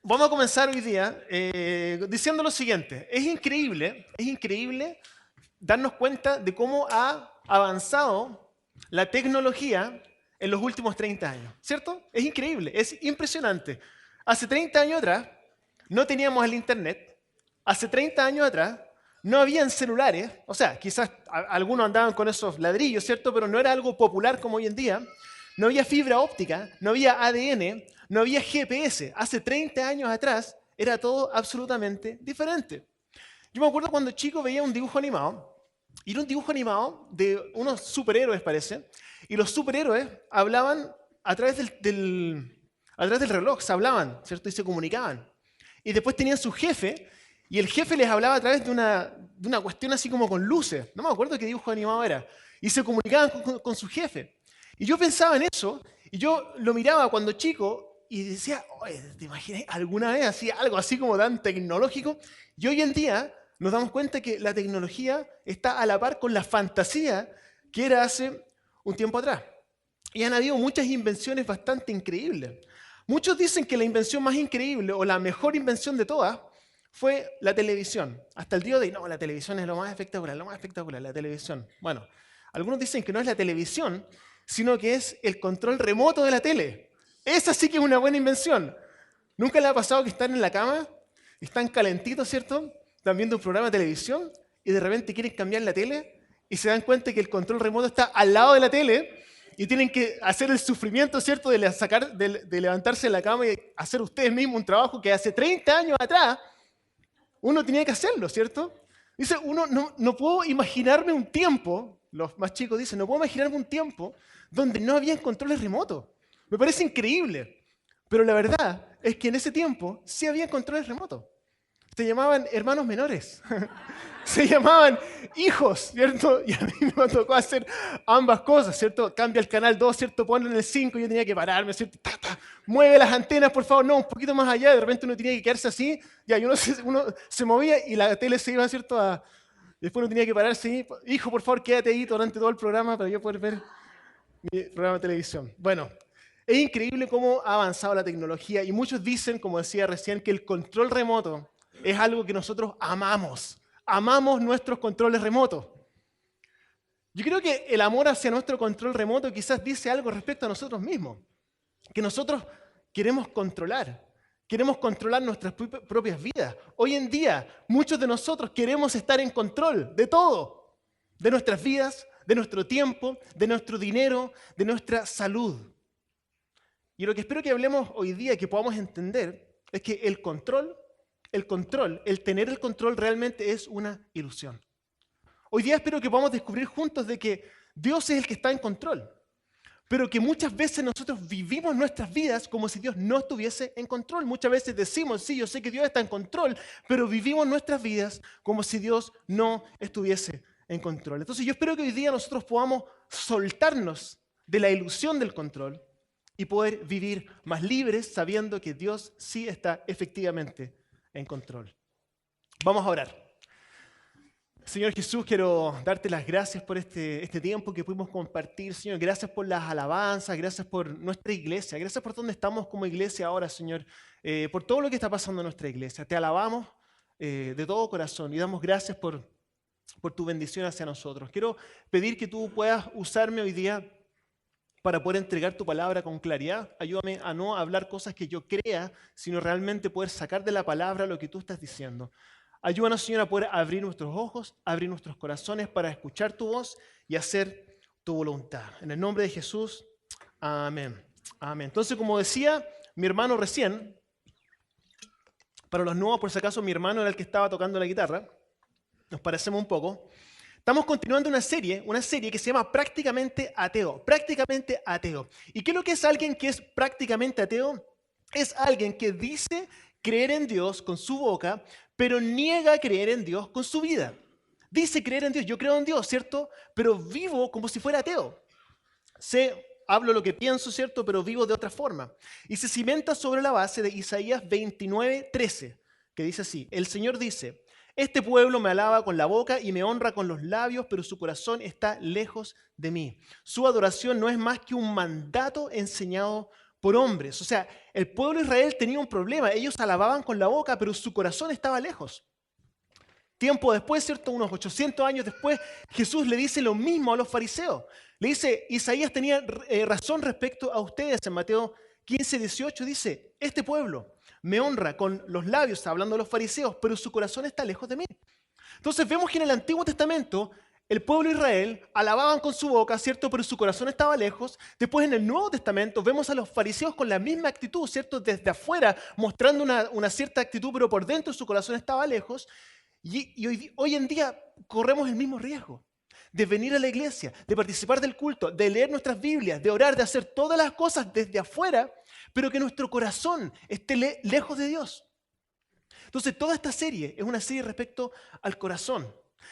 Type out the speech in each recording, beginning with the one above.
Vamos a comenzar hoy día diciendo lo siguiente. Es increíble darnos cuenta de cómo ha avanzado la tecnología en los últimos 30 años, ¿cierto? Es increíble, es impresionante. Hace 30 años atrás no teníamos el Internet, hace 30 años atrás no habían celulares, o sea, quizás algunos andaban con esos ladrillos, ¿cierto? Pero no era algo popular como hoy en día. No había fibra óptica, no había ADN, no había GPS. Hace 30 años atrás era todo absolutamente diferente. Yo me acuerdo cuando chico veía un dibujo animado, y era un dibujo animado de unos superhéroes, parece, y los superhéroes hablaban a través a través del reloj, se hablaban, ¿cierto? Y se comunicaban. Y después tenían su jefe, y el jefe les hablaba a través de una cuestión así como con luces. No me acuerdo qué dibujo animado era. Y se comunicaban con su jefe. Y yo pensaba en eso, y yo lo miraba cuando chico, y decía, oye, ¿te imaginas alguna vez así, algo así como tan tecnológico? Y hoy en día nos damos cuenta que la tecnología está a la par con la fantasía que era hace un tiempo atrás. Y han habido muchas invenciones bastante increíbles. Muchos dicen que la invención más increíble o la mejor invención de todas fue la televisión. Hasta el día de hoy, no, la televisión es lo más espectacular, la televisión. Bueno, algunos dicen que no es la televisión, sino que es el control remoto de la tele. Esa sí que es una buena invención. ¿Nunca le ha pasado que están en la cama, están calentitos, ¿cierto? Están viendo un programa de televisión y de repente quieren cambiar la tele y se dan cuenta que el control remoto está al lado de la tele y tienen que hacer el sufrimiento, ¿cierto?, de levantarse de la cama y hacer ustedes mismos un trabajo que hace 30 años atrás uno tenía que hacerlo, ¿cierto? Dice, uno no puedo imaginarme un tiempo, los más chicos dicen, no puedo imaginarme un tiempo donde no había controles remotos. Me parece increíble, pero la verdad es que en ese tiempo sí había controles remotos. Se llamaban hermanos menores, se llamaban hijos, ¿cierto? Y a mí me tocó hacer ambas cosas, ¿cierto? Cambia el canal 2, ¿cierto? Ponlo en el 5, yo tenía que pararme, ¿cierto? Ta, ta. Mueve las antenas, por favor, no, un poquito más allá, de repente uno tenía que quedarse así, ya, y uno se movía y la tele se iba, ¿cierto? Después uno tenía que pararse ahí, hijo, por favor, quédate ahí durante todo el programa para yo poder ver mi programa de televisión. Bueno, es increíble cómo ha avanzado la tecnología y muchos dicen, como decía recién, que el control remoto es algo que nosotros amamos. Amamos nuestros controles remotos. Yo creo que el amor hacia nuestro control remoto quizás dice algo respecto a nosotros mismos. Que nosotros queremos controlar nuestras propias vidas. Hoy en día, muchos de nosotros queremos estar en control de todo. De nuestras vidas, de nuestro tiempo, de nuestro dinero, de nuestra salud. Y lo que espero que hablemos hoy día, que podamos entender, es que el tener el control realmente es una ilusión. Hoy día espero que podamos descubrir juntos de que Dios es el que está en control, pero que muchas veces nosotros vivimos nuestras vidas como si Dios no estuviese en control. Muchas veces decimos, sí, yo sé que Dios está en control, pero vivimos nuestras vidas como si Dios no estuviese en control. Entonces yo espero que hoy día nosotros podamos soltarnos de la ilusión del control y poder vivir más libres sabiendo que Dios sí está efectivamente en control. Vamos a orar. Señor Jesús, quiero darte las gracias por este tiempo que pudimos compartir. Señor, gracias por las alabanzas, gracias por nuestra iglesia, gracias por donde estamos como iglesia ahora, Señor, por todo lo que está pasando en nuestra iglesia. Te alabamos de todo corazón y damos gracias por tu bendición hacia nosotros. Quiero pedir que tú puedas usarme hoy día para poder entregar tu palabra con claridad. Ayúdame a no hablar cosas que yo crea, sino realmente poder sacar de la palabra lo que tú estás diciendo. Ayúdanos, Señor, a poder abrir nuestros ojos, abrir nuestros corazones para escuchar tu voz y hacer tu voluntad. En el nombre de Jesús, amén. Amén. Entonces, como decía mi hermano recién, para los nuevos, por si acaso, mi hermano era el que estaba tocando la guitarra, nos parecemos un poco. Estamos continuando una serie que se llama Prácticamente Ateo. Prácticamente Ateo. ¿Y qué es lo que es alguien que es prácticamente ateo? Es alguien que dice creer en Dios con su boca, pero niega creer en Dios con su vida. Dice creer en Dios, yo creo en Dios, ¿cierto? Pero vivo como si fuera ateo. Hablo lo que pienso, ¿cierto? Pero vivo de otra forma. Y se cimenta sobre la base de Isaías 29:13, que dice así: el Señor dice, este pueblo me alaba con la boca y me honra con los labios, pero su corazón está lejos de mí. Su adoración no es más que un mandato enseñado por hombres. O sea, el pueblo de Israel tenía un problema. Ellos alababan con la boca, pero su corazón estaba lejos. Tiempo después, ¿cierto? Unos 800 años después, Jesús le dice lo mismo a los fariseos. Le dice, Isaías tenía razón respecto a ustedes. En Mateo 15, 18 dice, este pueblo me honra con los labios, hablando de los fariseos, pero su corazón está lejos de mí. Entonces vemos que en el Antiguo Testamento el pueblo de Israel alababan con su boca, ¿cierto? Pero su corazón estaba lejos. Después en el Nuevo Testamento vemos a los fariseos con la misma actitud, ¿cierto? Desde afuera mostrando una cierta actitud, pero por dentro su corazón estaba lejos. Y hoy en día corremos el mismo riesgo de venir a la iglesia, de participar del culto, de leer nuestras Biblias, de orar, de hacer todas las cosas desde afuera, pero que nuestro corazón esté lejos de Dios. Entonces, toda esta serie es una serie respecto al corazón,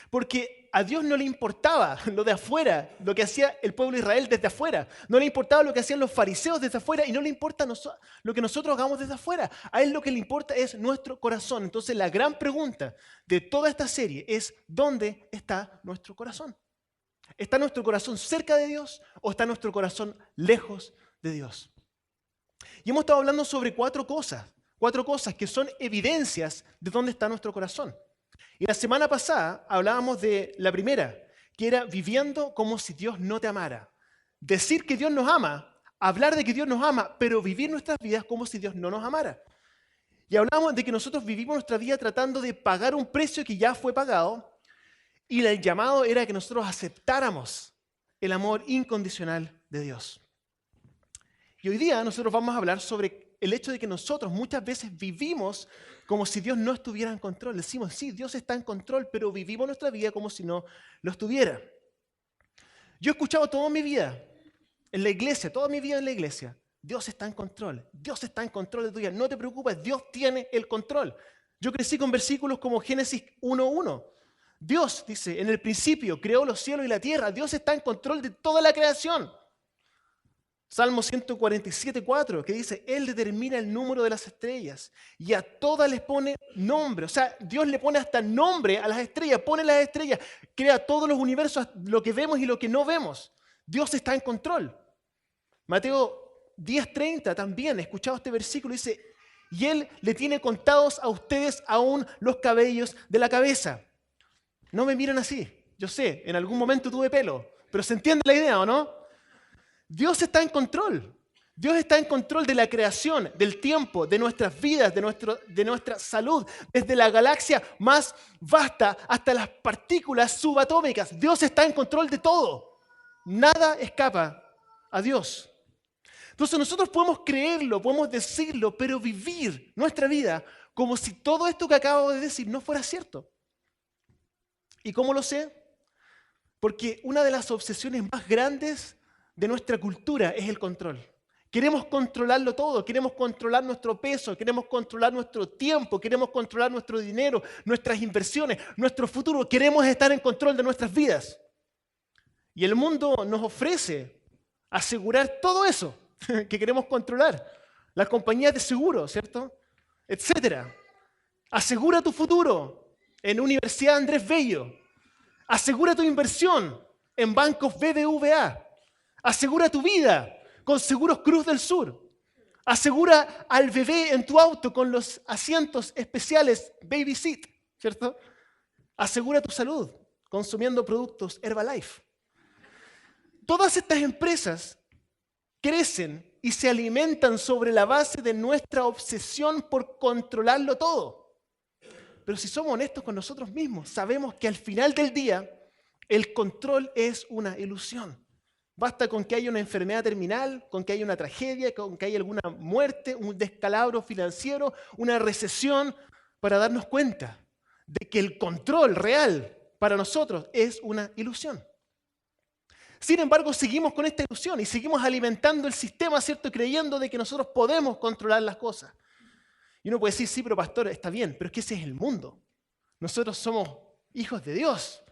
porque a Dios no le importaba lo de afuera, lo que hacía el pueblo de Israel desde afuera, no le importaba lo que hacían los fariseos desde afuera y no le importa lo que nosotros hagamos desde afuera. A Él lo que le importa es nuestro corazón. Entonces, la gran pregunta de toda esta serie es, ¿dónde está nuestro corazón? ¿Está nuestro corazón cerca de Dios o está nuestro corazón lejos de Dios? Y hemos estado hablando sobre cuatro cosas que son evidencias de dónde está nuestro corazón. Y la semana pasada hablábamos de la primera, que era viviendo como si Dios no te amara. Decir que Dios nos ama, hablar de que Dios nos ama, pero vivir nuestras vidas como si Dios no nos amara. Y hablábamos de que nosotros vivimos nuestra vida tratando de pagar un precio que ya fue pagado, y el llamado era que nosotros aceptáramos el amor incondicional de Dios. Y hoy día nosotros vamos a hablar sobre el hecho de que nosotros muchas veces vivimos como si Dios no estuviera en control. Decimos, sí, Dios está en control, pero vivimos nuestra vida como si no lo estuviera. Yo he escuchado toda mi vida en la iglesia, toda mi vida en la iglesia, Dios está en control, Dios está en control de tu vida, no te preocupes, Dios tiene el control. Yo crecí con versículos como Génesis 1:1. Dios, dice, en el principio creó los cielos y la tierra, Dios está en control de toda la creación. Salmo 147:4, que dice, Él determina el número de las estrellas y a todas les pone nombre. O sea, Dios le pone hasta nombre a las estrellas, pone las estrellas, crea todos los universos, lo que vemos y lo que no vemos. Dios está en control. Mateo 10:30 también, he escuchado este versículo, dice, y Él le tiene contados a ustedes aún los cabellos de la cabeza. No me miren así, yo sé, en algún momento tuve pelo, pero ¿se entiende la idea o no? Dios está en control. Dios está en control de la creación, del tiempo, de nuestras vidas, de nuestra salud, desde la galaxia más vasta hasta las partículas subatómicas. Dios está en control de todo. Nada escapa a Dios. Entonces nosotros podemos creerlo, podemos decirlo, pero vivir nuestra vida como si todo esto que acabo de decir no fuera cierto. ¿Y cómo lo sé? Porque una de las obsesiones más grandes de nuestra cultura es el control. Queremos controlarlo todo, queremos controlar nuestro peso, queremos controlar nuestro tiempo, queremos controlar nuestro dinero, nuestras inversiones, nuestro futuro, queremos estar en control de nuestras vidas. Y el mundo nos ofrece asegurar todo eso que queremos controlar. Las compañías de seguro, ¿cierto? Etcétera. Asegura tu futuro en Universidad Andrés Bello. Asegura tu inversión en bancos BBVA. Asegura tu vida con Seguros Cruz del Sur. Asegura al bebé en tu auto con los asientos especiales Baby Seat, ¿cierto? Asegura tu salud consumiendo productos Herbalife. Todas estas empresas crecen y se alimentan sobre la base de nuestra obsesión por controlarlo todo. Pero si somos honestos con nosotros mismos, sabemos que al final del día el control es una ilusión. Basta con que haya una enfermedad terminal, con que haya una tragedia, con que haya alguna muerte, un descalabro financiero, una recesión, para darnos cuenta de que el control real para nosotros es una ilusión. Sin embargo, seguimos con esta ilusión y seguimos alimentando el sistema, ¿cierto? Creyendo de que nosotros podemos controlar las cosas. Y uno puede decir, sí, pero pastor, está bien, pero es que ese es el mundo. Nosotros somos hijos de Dios.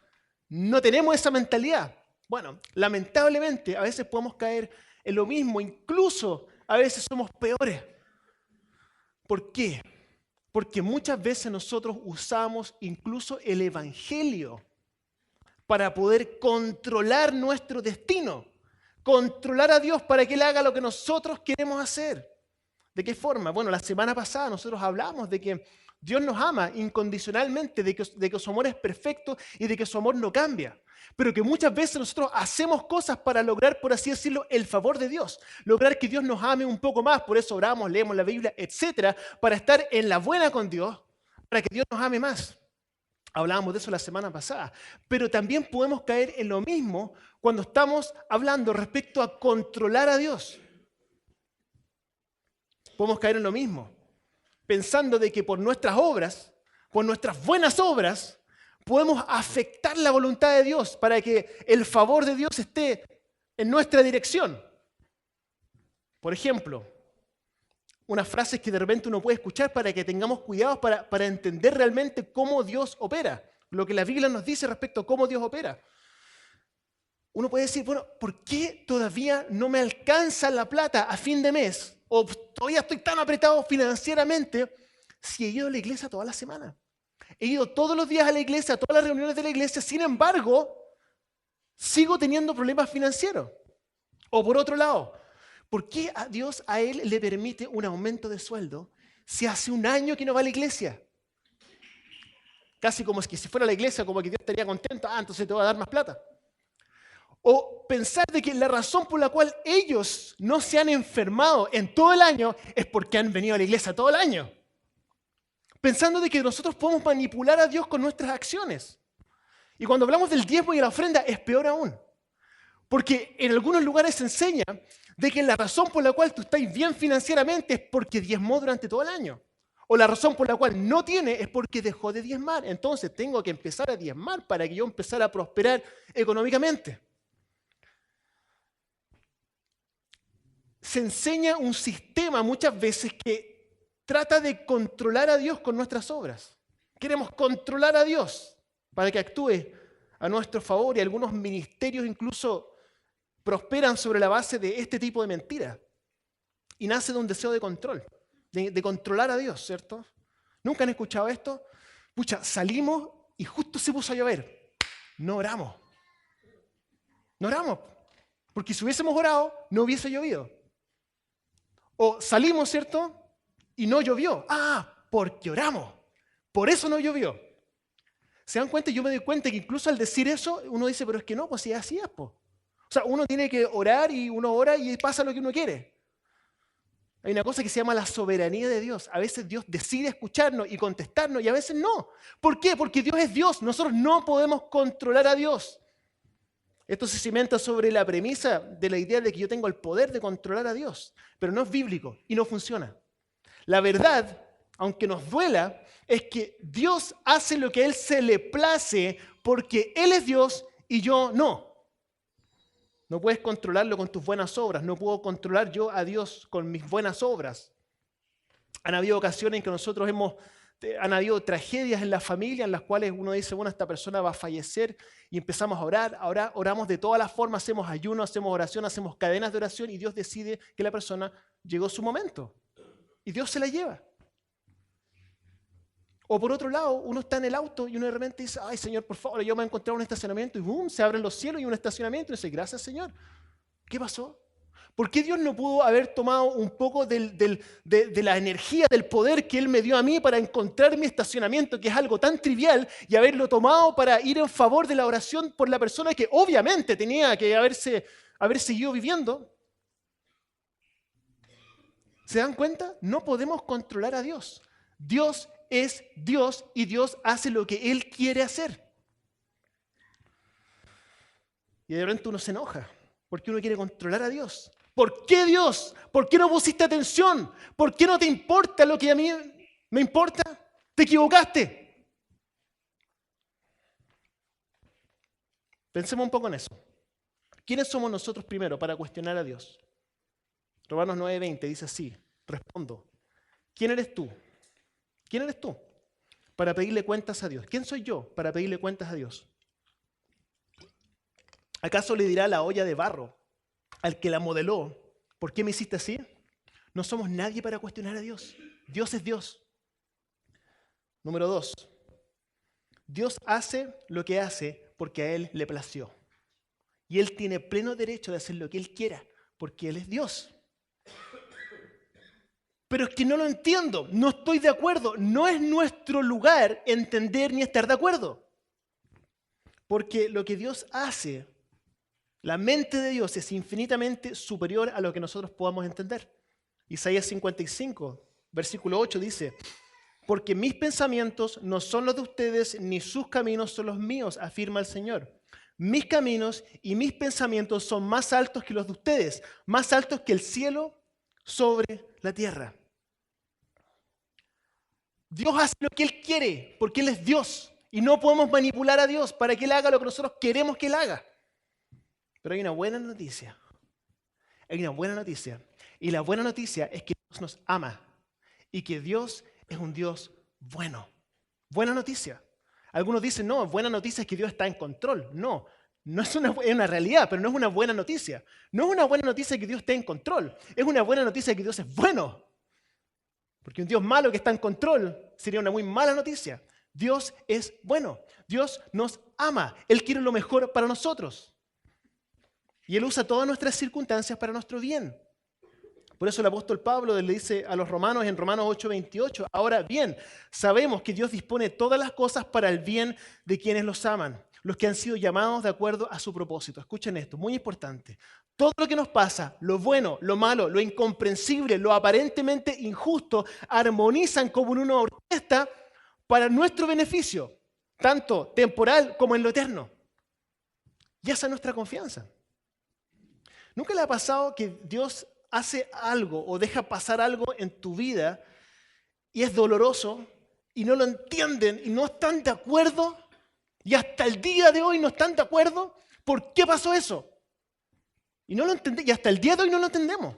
No tenemos esa mentalidad. Bueno, lamentablemente a veces podemos caer en lo mismo, incluso a veces somos peores. ¿Por qué? Porque muchas veces nosotros usamos incluso el evangelio para poder controlar nuestro destino, Controlar a Dios para que Él haga lo que nosotros queremos hacer. ¿De qué forma? Bueno, la semana pasada nosotros hablamos de que Dios nos ama incondicionalmente, de que su amor es perfecto y de que su amor no cambia. Pero que muchas veces nosotros hacemos cosas para lograr, por así decirlo, el favor de Dios. Lograr que Dios nos ame un poco más. Por eso oramos, leemos la Biblia, etcétera, para estar en la buena con Dios, para que Dios nos ame más. Hablábamos de eso la semana pasada. Pero también podemos caer en lo mismo cuando estamos hablando respecto a controlar a Dios. Podemos caer en lo mismo, pensando de que por nuestras obras, por nuestras buenas obras, podemos afectar la voluntad de Dios para que el favor de Dios esté en nuestra dirección. Por ejemplo, unas frases que de repente uno puede escuchar para que tengamos cuidado para entender realmente cómo Dios opera, lo que la Biblia nos dice respecto a cómo Dios opera. Uno puede decir, bueno, ¿por qué todavía no me alcanza la plata a fin de mes? O todavía estoy tan apretado financieramente si he ido a la iglesia toda la semana. He ido todos los días a la iglesia, a todas las reuniones de la iglesia, sin embargo, sigo teniendo problemas financieros. O por otro lado, ¿por qué a Dios a él le permite un aumento de sueldo si hace un año que no va a la iglesia? Casi como si fuera a la iglesia, como que Dios estaría contento, entonces te va a dar más plata. O pensar de que la razón por la cual ellos no se han enfermado en todo el año es porque han venido a la iglesia todo el año. Pensando de que nosotros podemos manipular a Dios con nuestras acciones. Y cuando hablamos del diezmo y la ofrenda es peor aún. Porque en algunos lugares se enseña de que la razón por la cual tú estás bien financieramente es porque diezmó durante todo el año. O la razón por la cual no tiene es porque dejó de diezmar. Entonces tengo que empezar a diezmar para que yo empezara a prosperar económicamente. Se enseña un sistema muchas veces que trata de controlar a Dios con nuestras obras. Queremos controlar a Dios para que actúe a nuestro favor y algunos ministerios incluso prosperan sobre la base de este tipo de mentiras. Y nace de un deseo de control, de controlar a Dios, ¿cierto? ¿Nunca han escuchado esto? Pucha, salimos y justo se puso a llover. No oramos. No oramos. Porque si hubiésemos orado, no hubiese llovido. O salimos, ¿cierto? Y no llovió. Porque oramos. Por eso no llovió. ¿Se dan cuenta? Yo me doy cuenta que incluso al decir eso, uno dice, pero es que no, pues si así es, pues. O sea, uno tiene que orar y uno ora y pasa lo que uno quiere. Hay una cosa que se llama la soberanía de Dios. A veces Dios decide escucharnos y contestarnos y a veces no. ¿Por qué? Porque Dios es Dios. Nosotros no podemos controlar a Dios. Esto se cimenta sobre la premisa de la idea de que yo tengo el poder de controlar a Dios, pero no es bíblico y no funciona. La verdad, aunque nos duela, es que Dios hace lo que a Él se le place porque Él es Dios y yo no. No puedes controlarlo con tus buenas obras, no puedo controlar yo a Dios con mis buenas obras. Han habido ocasiones en que han habido tragedias en la familia en las cuales uno dice, bueno, esta persona va a fallecer y empezamos a orar, ahora oramos de todas las formas, hacemos ayuno, hacemos oración, hacemos cadenas de oración y Dios decide que la persona llegó su momento y Dios se la lleva. O por otro lado, uno está en el auto y uno de repente dice, ay Señor, por favor, yo me he encontrado un estacionamiento y boom, se abren los cielos y un estacionamiento y dice, gracias Señor. ¿Qué pasó? ¿Por qué Dios no pudo haber tomado un poco de la energía, del poder que Él me dio a mí para encontrar mi estacionamiento, que es algo tan trivial, y haberlo tomado para ir en favor de la oración por la persona que obviamente tenía que haber seguido viviendo? ¿Se dan cuenta? No podemos controlar a Dios. Dios es Dios y Dios hace lo que Él quiere hacer. Y de repente uno se enoja porque uno quiere controlar a Dios. ¿Por qué Dios? ¿Por qué no pusiste atención? ¿Por qué no te importa lo que a mí me importa? ¿Te equivocaste? Pensemos un poco en eso. ¿Quiénes somos nosotros primero para cuestionar a Dios? Romanos 9:20 dice así, respondo, ¿quién eres tú? ¿Quién eres tú para pedirle cuentas a Dios? ¿Quién soy yo para pedirle cuentas a Dios? ¿Acaso le dirá la olla de barro al que la modeló, ¿por qué me hiciste así? No somos nadie para cuestionar a Dios. Dios es Dios. Número 2. Dios hace lo que hace porque a Él le plació. Y Él tiene pleno derecho de hacer lo que Él quiera, porque Él es Dios. Pero es que no lo entiendo, no estoy de acuerdo. No es nuestro lugar entender ni estar de acuerdo. Porque lo que Dios hace, la mente de Dios es infinitamente superior a lo que nosotros podamos entender. Isaías 55, versículo 8 dice: porque mis pensamientos no son los de ustedes, ni sus caminos son los míos, afirma el Señor. Mis caminos y mis pensamientos son más altos que los de ustedes, más altos que el cielo sobre la tierra. Dios hace lo que Él quiere, porque Él es Dios. Y no podemos manipular a Dios para que Él haga lo que nosotros queremos que Él haga. Pero hay una buena noticia. Hay una buena noticia. Y la buena noticia es que Dios nos ama. Y que Dios es un Dios bueno. Buena noticia. Algunos dicen, no, buena noticia es que Dios está en control. No, no es una realidad, pero no es una buena noticia. No es una buena noticia que Dios esté en control. Es una buena noticia que Dios es bueno. Porque un Dios malo que está en control sería una muy mala noticia. Dios es bueno. Dios nos ama. Él quiere lo mejor para nosotros. Y Él usa todas nuestras circunstancias para nuestro bien. Por eso el apóstol Pablo le dice a los romanos en Romanos 8:28, ahora bien, sabemos que Dios dispone todas las cosas para el bien de quienes los aman, los que han sido llamados de acuerdo a su propósito. Escuchen esto, muy importante. Todo lo que nos pasa, lo bueno, lo malo, lo incomprensible, lo aparentemente injusto, armonizan como en una orquesta para nuestro beneficio, tanto temporal como en lo eterno. Y esa es nuestra confianza. ¿Nunca le ha pasado que Dios hace algo o deja pasar algo en tu vida y es doloroso y no lo entienden y no están de acuerdo y hasta el día de hoy no están de acuerdo? ¿Por qué pasó eso? Y no lo entendí, y hasta el día de hoy no lo entendemos.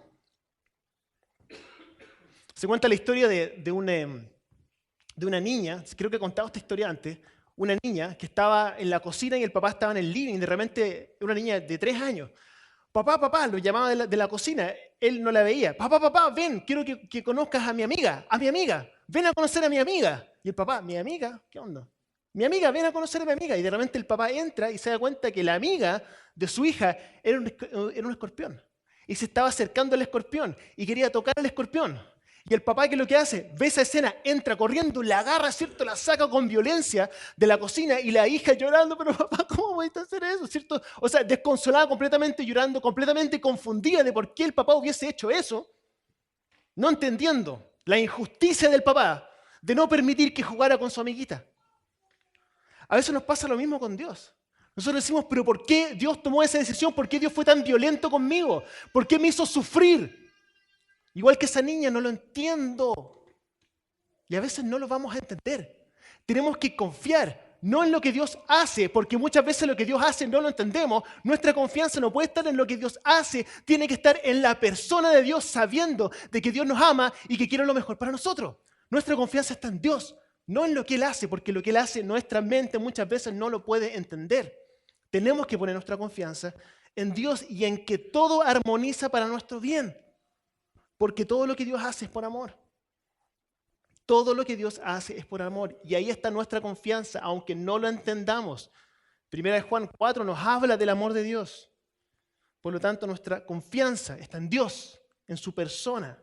Se cuenta la historia de una niña, creo que he contado esta historia antes, una niña que estaba en la cocina y el papá estaba en el living, y de repente una niña de 3 años. Papá, lo llamaba de la cocina, él no la veía. Papá, ven, quiero que conozcas a mi amiga, ven a conocer a mi amiga. Y el papá, ¿mi amiga? ¿Qué onda? Mi amiga, ven a conocer a mi amiga. Y de repente el papá entra y se da cuenta que la amiga de su hija era un escorpión. Y se estaba acercando al escorpión y quería tocar al escorpión. Y el papá, ¿qué es lo que hace? Ve esa escena, entra corriendo, la agarra, ¿cierto? La saca con violencia de la cocina y la hija llorando, pero papá, ¿cómo voy a hacer eso? ¿Cierto? O sea, desconsolada completamente, llorando, completamente confundida de por qué el papá hubiese hecho eso, no entendiendo la injusticia del papá de no permitir que jugara con su amiguita. A veces nos pasa lo mismo con Dios. Nosotros decimos, pero ¿por qué Dios tomó esa decisión? ¿Por qué Dios fue tan violento conmigo? ¿Por qué me hizo sufrir? Igual que esa niña, no lo entiendo. Y a veces no lo vamos a entender. Tenemos que confiar, no en lo que Dios hace, porque muchas veces lo que Dios hace no lo entendemos. Nuestra confianza no puede estar en lo que Dios hace, tiene que estar en la persona de Dios, sabiendo de que Dios nos ama y que quiere lo mejor para nosotros. Nuestra confianza está en Dios, no en lo que Él hace, porque lo que Él hace nuestra mente muchas veces no lo puede entender. Tenemos que poner nuestra confianza en Dios y en que todo armoniza para nuestro bien. Porque todo lo que Dios hace es por amor. Todo lo que Dios hace es por amor. Y ahí está nuestra confianza, aunque no lo entendamos. Primera de Juan 4 nos habla del amor de Dios. Por lo tanto, nuestra confianza está en Dios, en su persona.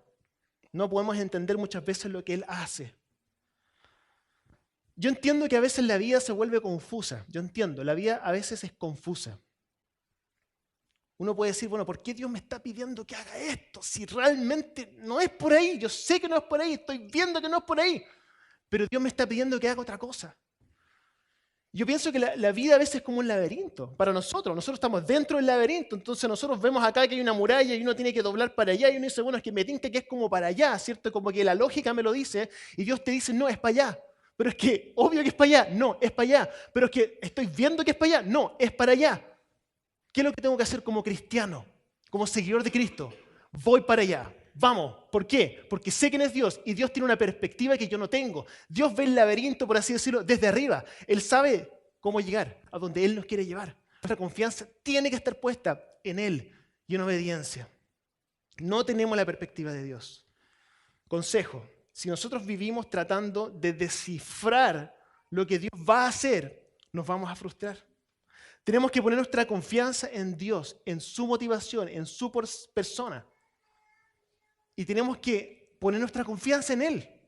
No podemos entender muchas veces lo que Él hace. Yo entiendo que a veces la vida se vuelve confusa. Yo entiendo, la vida a veces es confusa. Uno puede decir, bueno, ¿por qué Dios me está pidiendo que haga esto? Si realmente no es por ahí, yo sé que no es por ahí, estoy viendo que no es por ahí, pero Dios me está pidiendo que haga otra cosa. Yo pienso que la vida a veces es como un laberinto para nosotros estamos dentro del laberinto, entonces nosotros vemos acá que hay una muralla y uno tiene que doblar para allá y uno dice, bueno, es que me tinca que es como para allá, ¿cierto? Como que la lógica me lo dice y Dios te dice, no, es para allá. Pero es que, obvio que es para allá, no, es para allá. Pero es que estoy viendo que es para allá, no, es para allá. ¿Qué es lo que tengo que hacer como cristiano, como seguidor de Cristo? Voy para allá. Vamos. ¿Por qué? Porque sé quién es Dios y Dios tiene una perspectiva que yo no tengo. Dios ve el laberinto, por así decirlo, desde arriba. Él sabe cómo llegar a donde Él nos quiere llevar. Nuestra confianza tiene que estar puesta en Él y en obediencia. No tenemos la perspectiva de Dios. Consejo, si nosotros vivimos tratando de descifrar lo que Dios va a hacer, nos vamos a frustrar. Tenemos que poner nuestra confianza en Dios, en su motivación, en su persona. Y tenemos que poner nuestra confianza en Él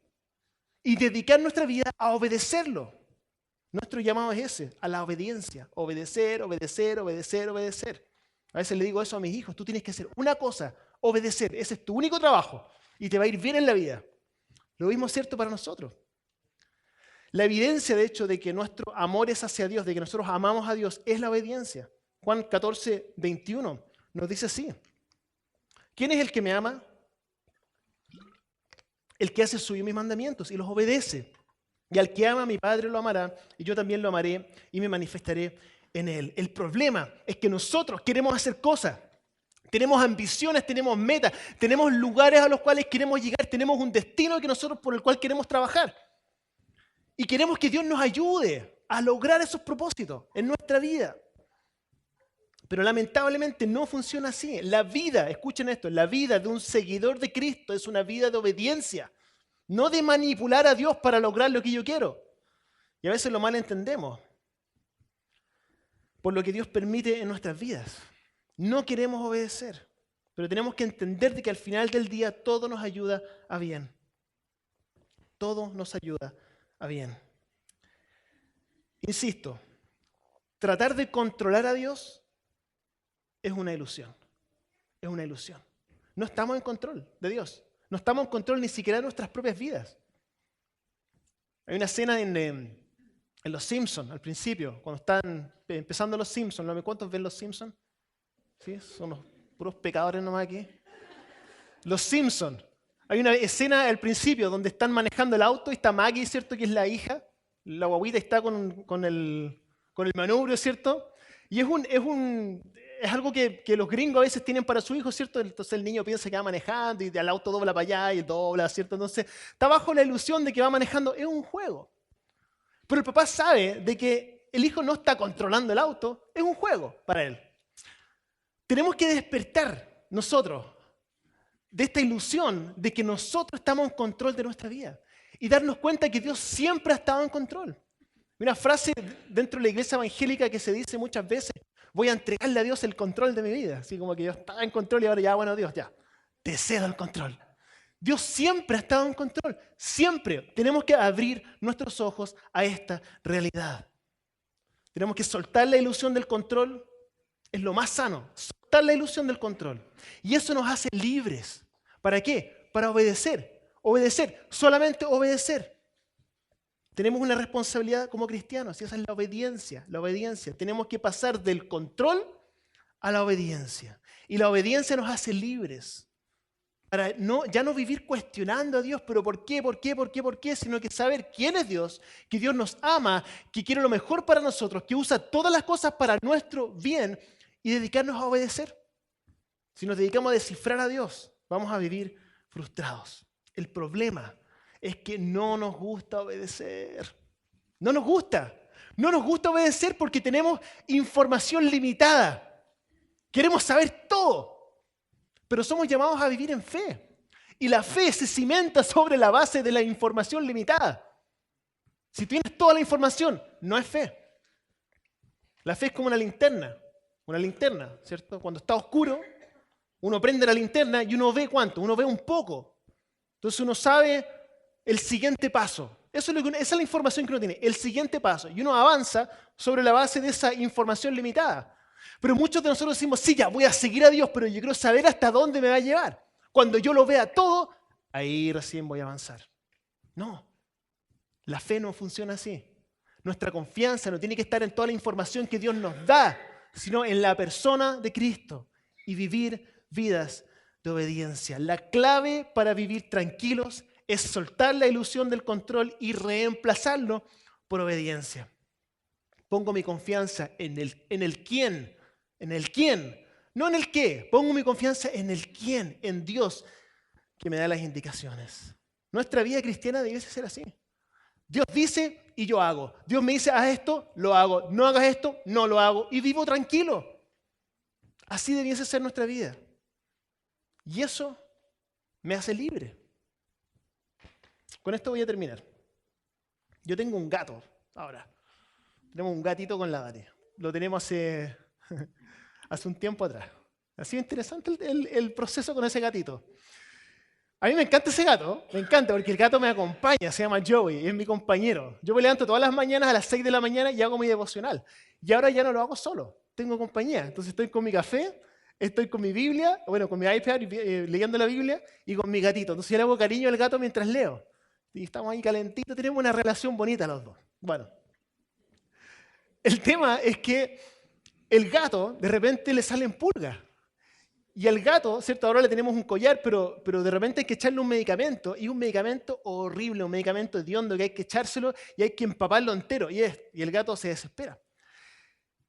y dedicar nuestra vida a obedecerlo. Nuestro llamado es ese, a la obediencia. Obedecer, obedecer, obedecer, obedecer. A veces le digo eso a mis hijos, tú tienes que hacer una cosa, obedecer. Ese es tu único trabajo y te va a ir bien en la vida. Lo mismo es cierto para nosotros. La evidencia, de hecho, de que nuestro amor es hacia Dios, de que nosotros amamos a Dios, es la obediencia. Juan 14, 21 nos dice así. ¿Quién es el que me ama? El que hace suyo mis mandamientos y los obedece. Y al que ama a mi Padre lo amará, y yo también lo amaré y me manifestaré en él. El problema es que nosotros queremos hacer cosas. Tenemos ambiciones, tenemos metas, tenemos lugares a los cuales queremos llegar, tenemos un destino por el cual queremos trabajar. Y queremos que Dios nos ayude a lograr esos propósitos en nuestra vida. Pero lamentablemente no funciona así. La vida, escuchen esto, la vida de un seguidor de Cristo es una vida de obediencia, no de manipular a Dios para lograr lo que yo quiero. Y a veces lo malentendemos por lo que Dios permite en nuestras vidas. No queremos obedecer, pero tenemos que entender de que al final del día todo nos ayuda a bien. Todo nos ayuda a bien. Insisto, tratar de controlar a Dios es una ilusión. Es una ilusión. No estamos en control de Dios. No estamos en control ni siquiera de nuestras propias vidas. Hay una escena en Los Simpsons, al principio, cuando están empezando Los Simpsons. ¿No? ¿Cuántos ven Los Simpsons? ¿Sí? Son los puros pecadores nomás aquí. Los Simpsons. Hay una escena al principio donde están manejando el auto y está Maggie, ¿cierto? Que es la hija. La guaguita está con el manubrio, ¿cierto? Y es algo que los gringos a veces tienen para su hijo, ¿cierto? Entonces el niño piensa que va manejando y el auto dobla para allá y dobla, ¿cierto? Entonces está bajo la ilusión de que va manejando. Es un juego. Pero el papá sabe de que el hijo no está controlando el auto. Es un juego para él. Tenemos que despertar nosotros de esta ilusión de que nosotros estamos en control de nuestra vida y darnos cuenta que Dios siempre ha estado en control. Hay una frase dentro de la iglesia evangélica que se dice muchas veces: voy a entregarle a Dios el control de mi vida. Así como que yo estaba en control y ahora ya, bueno, Dios, ya, te cedo el control. Dios siempre ha estado en control, siempre. Tenemos que abrir nuestros ojos a esta realidad. Tenemos que soltar la ilusión del control, es lo más sano, soltar la ilusión del control. Y eso nos hace libres. ¿Para qué? Para obedecer, solamente obedecer. Tenemos una responsabilidad como cristianos y esa es la obediencia. Tenemos que pasar del control a la obediencia. Y la obediencia nos hace libres. Para ya no vivir cuestionando a Dios, pero ¿por qué? Sino que saber quién es Dios, que Dios nos ama, que quiere lo mejor para nosotros, que usa todas las cosas para nuestro bien y dedicarnos a obedecer. Si nos dedicamos a descifrar a Dios, vamos a vivir frustrados. El problema es que no nos gusta obedecer. No nos gusta obedecer porque tenemos información limitada. Queremos saber todo. Pero somos llamados a vivir en fe. Y la fe se cimenta sobre la base de la información limitada. Si tienes toda la información, no es fe. La fe es como una linterna, ¿cierto? Cuando está oscuro, uno prende la linterna y uno ve ¿cuánto? Uno ve un poco. Entonces uno sabe el siguiente paso. Esa es la información que uno tiene, el siguiente paso. Y uno avanza sobre la base de esa información limitada. Pero muchos de nosotros decimos, sí, ya voy a seguir a Dios, pero yo quiero saber hasta dónde me va a llevar. Cuando yo lo vea todo, ahí recién voy a avanzar. No, la fe no funciona así. Nuestra confianza no tiene que estar en toda la información que Dios nos da, sino en la persona de Cristo y vivir vidas de obediencia. La clave para vivir tranquilos es soltar la ilusión del control y reemplazarlo por obediencia. Pongo mi confianza en el quién, no en el qué. Pongo mi confianza en el quién, en Dios, que me da las indicaciones. Nuestra vida cristiana debe ser así. Dios dice y yo hago. Dios me dice, haz esto, lo hago. No hagas esto, no lo hago. Y vivo tranquilo. Así debiese ser nuestra vida. Y eso me hace libre. Con esto voy a terminar. Yo tengo un gato ahora. Tenemos un gatito con la Dani. lo tenemos hace, hace un tiempo atrás. Ha sido interesante el proceso con ese gatito. A mí me encanta ese gato, me encanta porque el gato me acompaña, se llama Joey, es mi compañero. Yo me levanto todas las mañanas a las 6 de la mañana y hago mi devocional. Y ahora ya no lo hago solo, tengo compañía. Entonces estoy con mi café, estoy con mi Biblia, bueno, con mi iPad leyendo la Biblia y con mi gatito. Entonces yo le hago cariño al gato mientras leo. Y estamos ahí calentitos, tenemos una relación bonita los dos. Bueno, el tema es que el gato de repente le salen pulgas. Y al gato, ¿cierto? Ahora le tenemos un collar, pero de repente hay que echarle un medicamento, y un medicamento horrible, un medicamento hediondo que hay que echárselo y hay que empaparlo entero, y el gato se desespera.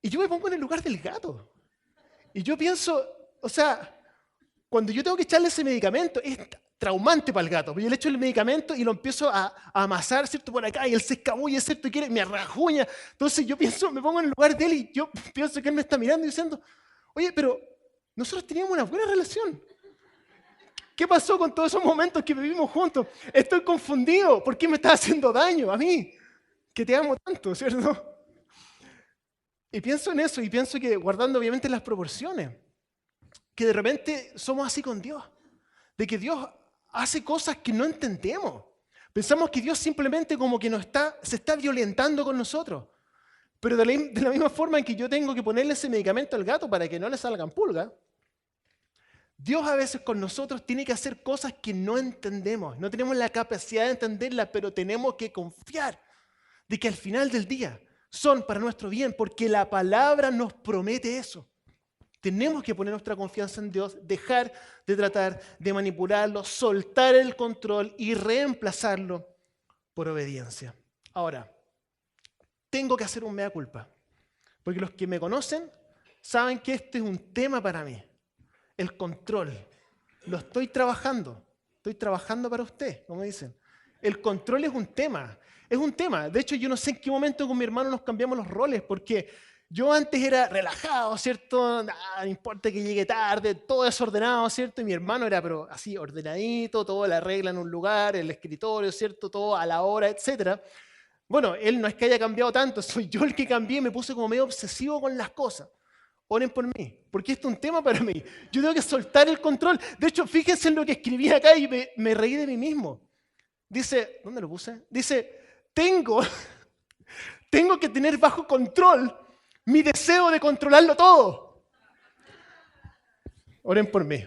Y yo me pongo en el lugar del gato. Y yo pienso, o sea, cuando yo tengo que echarle ese medicamento, es traumante para el gato, porque yo le echo el medicamento y lo empiezo a amasar, ¿cierto? Por acá, y él se escabulle, ¿cierto? Y me rajuña. Entonces yo pienso, me pongo en el lugar de él y yo pienso que él me está mirando y diciendo, oye, pero nosotros teníamos una buena relación. ¿Qué pasó con todos esos momentos que vivimos juntos? Estoy confundido. ¿Por qué me estás haciendo daño a mí? Que te amo tanto, ¿cierto? Y pienso en eso y pienso que, guardando obviamente las proporciones, que de repente somos así con Dios. De que Dios hace cosas que no entendemos. Pensamos que Dios simplemente como que se está violentando con nosotros. Pero de la misma forma en que yo tengo que ponerle ese medicamento al gato para que no le salgan pulgas, Dios a veces con nosotros tiene que hacer cosas que no entendemos. No tenemos la capacidad de entenderlas, pero tenemos que confiar de que al final del día son para nuestro bien, porque la palabra nos promete eso. Tenemos que poner nuestra confianza en Dios, dejar de tratar de manipularlo, soltar el control y reemplazarlo por obediencia. Ahora, tengo que hacer un mea culpa, porque los que me conocen saben que este es un tema para mí, el control. Lo estoy trabajando para usted, como dicen. El control es un tema. De hecho, yo no sé en qué momento con mi hermano nos cambiamos los roles, porque yo antes era relajado, ¿cierto? No importa que llegue tarde, todo desordenado, ¿cierto? Y mi hermano era pero así, ordenadito, todo la regla en un lugar, el escritorio, ¿cierto? Todo a la hora, etcétera. Bueno, él no es que haya cambiado tanto, soy yo el que cambié y me puse como medio obsesivo con las cosas. Oren por mí, porque esto es un tema para mí. Yo tengo que soltar el control. De hecho, fíjense en lo que escribí acá y me reí de mí mismo. Dice, ¿dónde lo puse? Dice, tengo que tener bajo control mi deseo de controlarlo todo. Oren por mí.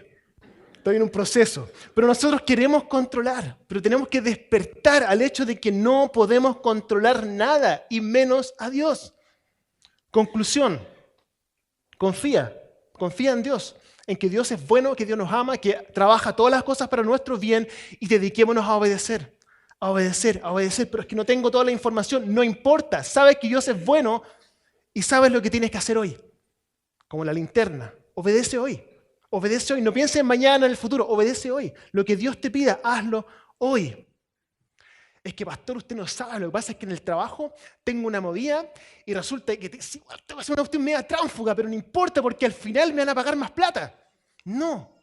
Estoy en un proceso. Pero nosotros queremos controlar, pero tenemos que despertar al hecho de que no podemos controlar nada, y menos a Dios. Conclusión. Confía en Dios, en que Dios es bueno, que Dios nos ama, que trabaja todas las cosas para nuestro bien, y dediquémonos a obedecer, pero es que no tengo toda la información, no importa, sabes que Dios es bueno y sabes lo que tienes que hacer hoy, como la linterna, obedece hoy, no pienses en mañana, en el futuro, obedece hoy, lo que Dios te pida, hazlo hoy. Es que, pastor, usted no sabe, lo que pasa es que en el trabajo tengo una movida y resulta que tengo que hacer una cuestión media tránfuga, pero no importa porque al final me van a pagar más plata. No,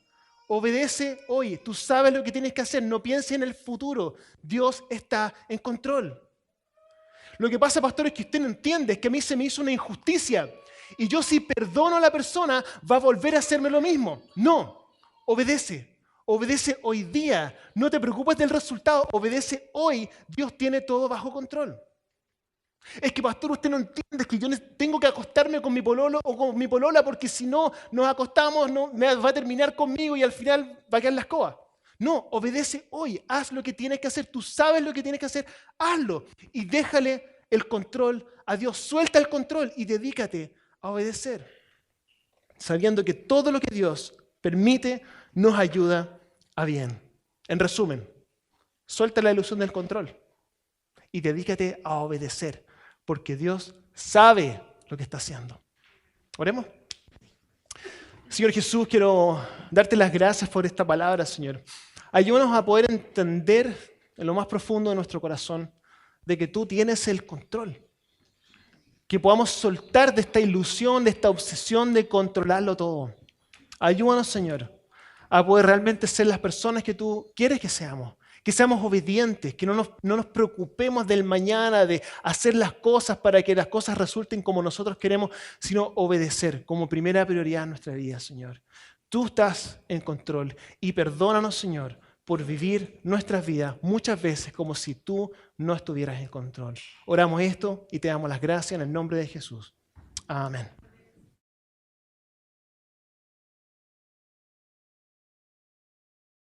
obedece hoy, tú sabes lo que tienes que hacer, no pienses en el futuro, Dios está en control. Lo que pasa, pastor, es que usted no entiende, es que a mí se me hizo una injusticia y yo si perdono a la persona va a volver a hacerme lo mismo. No, obedece hoy día, no te preocupes del resultado, obedece hoy, Dios tiene todo bajo control. Es que, pastor, usted no entiende, es que yo tengo que acostarme con mi pololo o con mi polola porque si no nos acostamos, no, me va a terminar conmigo y al final va a quedar la escoba. No, obedece hoy, haz lo que tienes que hacer, tú sabes lo que tienes que hacer, hazlo y déjale el control a Dios, suelta el control y dedícate a obedecer, sabiendo que todo lo que Dios permite nos ayuda a bien. En resumen, suelta la ilusión del control y dedícate a obedecer, porque Dios sabe lo que está haciendo. Oremos. Señor Jesús, quiero darte las gracias por esta palabra, Señor. Ayúdanos a poder entender en lo más profundo de nuestro corazón de que tú tienes el control. Que podamos soltar de esta ilusión, de esta obsesión de controlarlo todo. Ayúdanos, Señor, a poder realmente ser las personas que tú quieres que seamos. Que seamos obedientes, que no nos preocupemos del mañana, de hacer las cosas para que las cosas resulten como nosotros queremos, sino obedecer como primera prioridad en nuestra vida, Señor. Tú estás en control y perdónanos, Señor, por vivir nuestras vidas muchas veces como si tú no estuvieras en control. Oramos esto y te damos las gracias en el nombre de Jesús. Amén.